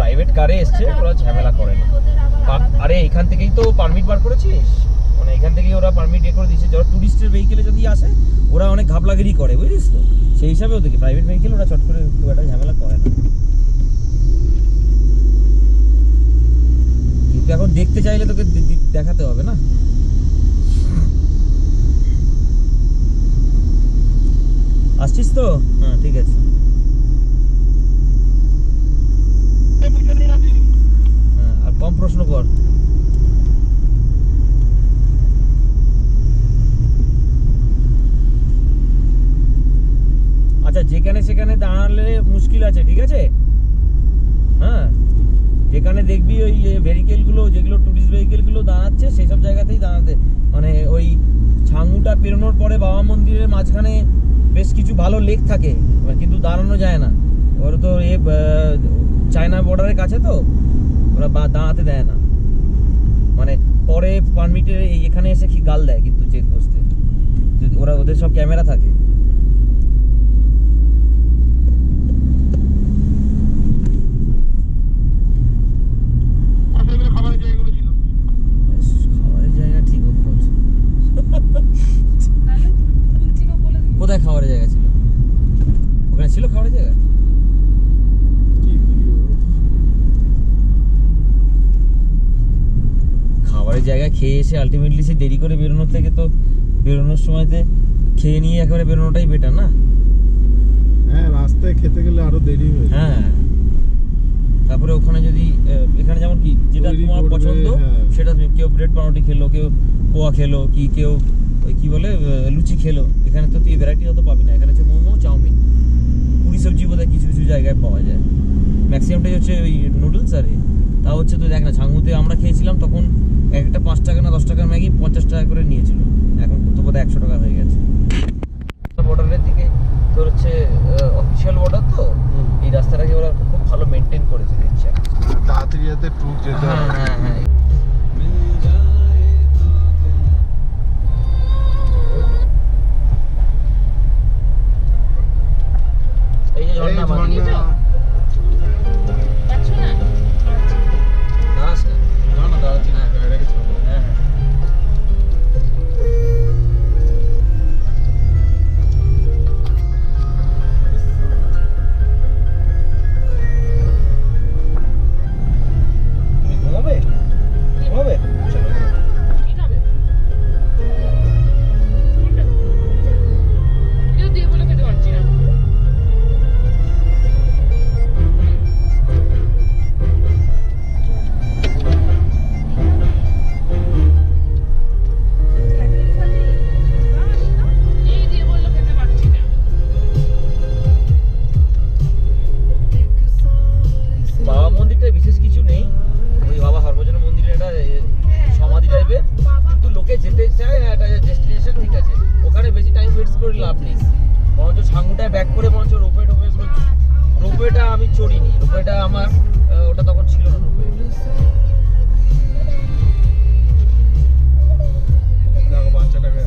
Private কারে এসছে, ওরা ঝামেলা করে না। আরে এখান থেকেই তো পারমিট বার করেছিস, মানে এখান থেকেই ওরা পারমিট করে দিয়েছে। যারা টুরিস্টের ভেহিকেলে যদি আসে ওরা অনেক ঘাবলাগিরি করে, বুঝলিস তো, সেই হিসাবে ওদেরকে প্রাইভেট ভেহিকেল ওরা চট করে খুব একটা ঝামেলা করে না। কিন্তু এখন দেখতে চাইলে তোকে দেখাতে হবে না। আসছিস তো? হ্যাঁ ঠিক আছে। হ্যাঁ আর কম প্রশ্ন কর। আচ্ছা যেখানে সেখানে দাঁড়ালে মুশকিল আছে, ঠিক আছে? হ্যাঁ যেখানে দেখবি ওই ভেহিকেলগুলো, যেগুলো টুরিস্ট ভেহিকেলগুলো দাঁড়াচ্ছে সেই সব জায়গাতেই দাঁড়াতে, মানে ওই ছাঙ্গুটা পেরোনোর পরে বাবা মন্দিরের মাঝখানে বেশ কিছু ভালো লেক থাকে, কিন্তু দাঁড়ানো যায় না। ওরা তো চায়না বর্ডারের কাছে তো ওরা দাঁড়াতে দেয় না, মানে পরে পারমিটে এখানে এসে কি গাল দেয় কিন্তু চেকপোস্টে, ওরা ওদের সব ক্যামেরা থাকে। খাবারের জায়গা ঠিক বলছো। কোথায় খাবারের জায়গা ছিল? ওখানে ছিল খাবারের জায়গা? খাবারের জায়গায় খেয়ে এসে আলটিমেটলি সে দেরি করে বেরোনোর থেকে তো বেরোনোর সময়তে খেয়ে নিয়ে একেবারে বেরোনোটাই বেটার না? হ্যাঁ রাস্তায় খেতে গেলে আরো দেরি হয়ে যায়। হ্যাঁ তারপরে ওখানে যদি এখানে যেমন কি যেটা তোমার পছন্দ সেটা তুমি, কেউ ব্রেড পাউরুটি খেলো, কেউ পোয়া খেলো, কি কেউ ওই কি বলে লুচি খেলো। এখানে তো তুই ভ্যারাইটি অত পাবি না, এখানে হচ্ছে মোমো, চাউমিন, পুরি সবজি বোধহয় কিছু কিছু জায়গায় পাওয়া যায়, ম্যাক্সিমামটাই হচ্ছে ওই নুডলস। আর তা হচ্ছে তো দেখ না, ছাঙ্গুতে আমরা খেয়েছিলাম তখন একটা 5 টাকা না 10 টাকার ম্যাগি 50 টাকা করে নিয়েছিল, এখন তো বোধহয় 100 টাকা হয়ে গেছে। বর্ডারের দিকে তোর হচ্ছে অফিসিয়াল বর্ডার, তো এই রাস্তাটাকে ওরা খুব ভালো মেনটেন করেছে দেখছি, তাড়াতাড়ি যাতে ট্রুক যেতে হয়। হ্যাঁ হ্যাঁ এই যে ঝর্ণা যেতে চায় একটা ডেস্টিনেশন, ঠিক আছে, ওখানে বেশি টাইম ওয়েস্ট করে লাভ নেই। বরঞ্চ ছাঙ্গুটায় ব্যাক করে বরঞ্চ রোপওয়েটা আমি চড়িনি, রোপওয়েটা আমার ওটা তখন ছিল না রোপওয়ে। দেখো বাচ্চাটাকে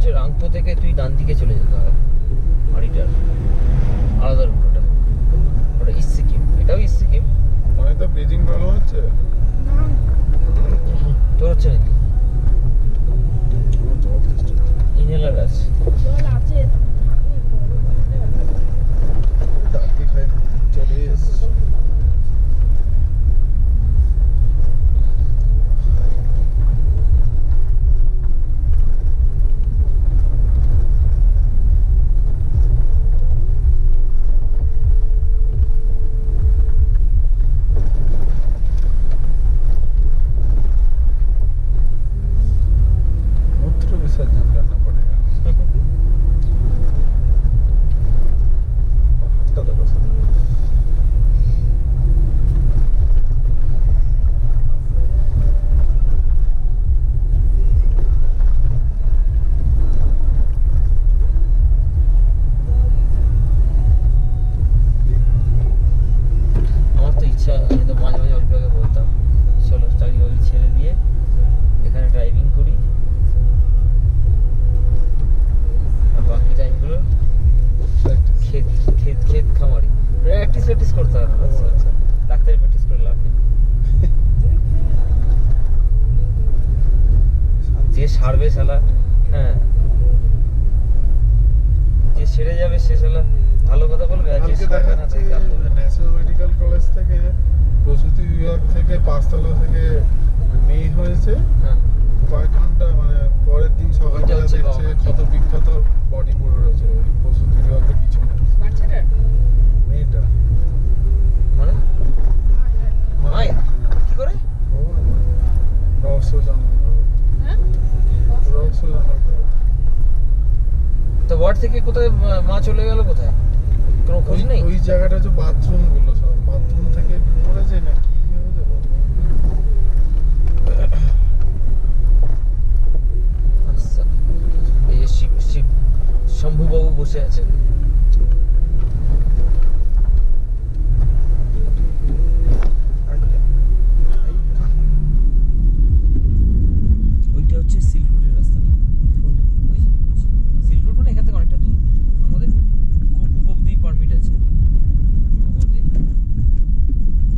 হচ্ছে রাংপো থেকে তুই ডান দিকে চলে যেতে হবে, বাড়িটার আলাদা রুট ওটা, ওটা ইস্ট সিকিম, এটাও ইস্ট সিকিম। মানে তো ব্রিজিং প্রবলেম হচ্ছে তোর হচ্ছে নাকি? ইনহেলার আছে। ডাকি খাই না চলে এসছি। विसर्जन करना पड़ेगा। हफ्ता तक আমার তো ইচ্ছা, আমি তো মাঝে মাঝে অল্প আগে বলতাম চলো চাকরি বাকরি ছেড়ে দিয়ে এখানে ড্রাইভিং করি, আর বাকি টাইমগুলো ক্ষেত ক্ষেত ক্ষেত খামারি প্র্যাকটিস করতে হবে। আচ্ছা, ডাক্তারি প্র্যাকটিস করে লাভ নেই। যে সারবে শালা, হ্যাঁ যে সেরে যাবে সে শালা ভালো কথা বলবে, আর যে সারবে না তাকে গাল দেবে। ন্যাশনাল মেডিকেল কলেজ থেকে প্রসূতি বিভাগ থেকে 5 তলা থেকে মেয়ে হয়েছে, হ্যাঁ কয়েক ঘন্টা মানে পরের দিন সকালবেলা দেখছে কত বিখ্যাত বডি পড়ে রয়েছে ওই প্রসূতি বিভাগের পিছনে। মেয়েটা মানে মাই কি করে রহস্য জানার রহস্য জানার তো ওয়ার্ড থেকে কোথায় মা চলে গেল, কোথায় কোনো খোঁজ নেই? ওই জায়গাটা হচ্ছে বাথরুম গুলো, সব বাথরুম থেকে পড়েছে না কি হয়েছে আচ্ছা, এই যে শিব শম্ভুবাবু বসে আছেন। ওইটা হচ্ছে সিল্ক রোডের রাস্তা। সিল্ক রোড মানে এখান থেকে অনেকটা দূর, আমাদের কুপু অব্দি পারমিট আছে।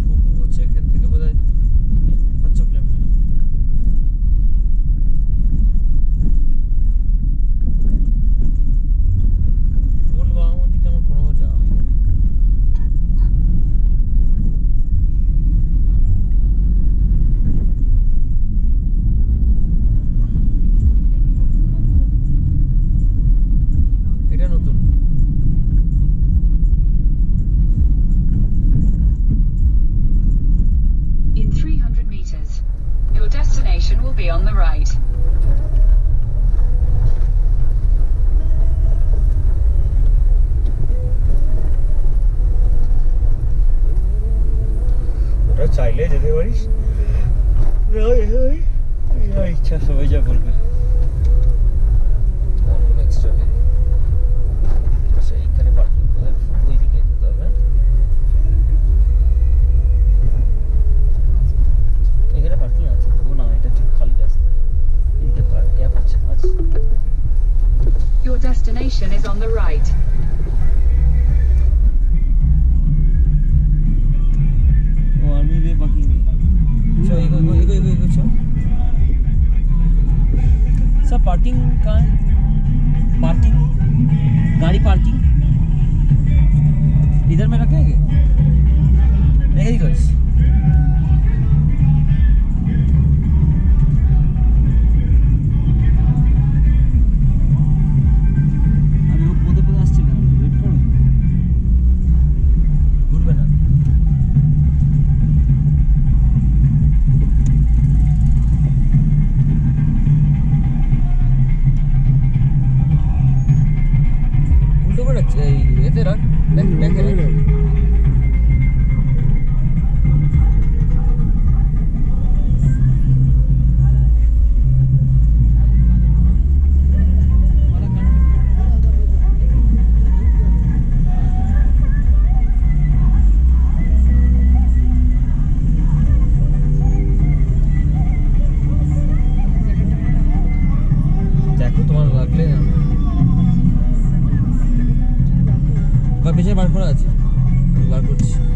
কুপু হচ্ছে এখান থেকে বোধহয় 5-6 কিলোমিটার। গোল বাবা মন্দিরটা আমার কোনোবার যাওয়া হয়নি। এটা নতুন। In 300 meters, your destination will be on the right. ওটা চাইলে যেতে পারিস, না ইচ্ছা সবাই যা বলবে। এক্সট্রা আচ্ছা, এইখানে পার্কিং কোথায়? ওই দিকে যেতে হবে। এখানে পার্কিং আছে, ও না এটা ঠিক খালি রাস্তা, এদিকে গ্যাপ আছে। আচ্ছা Your destination is on the right. वो आर्मी वे पार्किंग है। चलो एगो चलो। सब पार्किंग कहाँ है? पार्किंग गाड़ी पार्किंग इधर में रखेंगे, नहीं गाइस। अरे वो पौधे আসছে না, ওয়েট করো, ঘুরবে না। উল্টো করে রাখছে, এই এতে রাখ, ব্যাকে রাখ। দেখো তোমার লাগলে খোলা আছে, আমি বার করছি।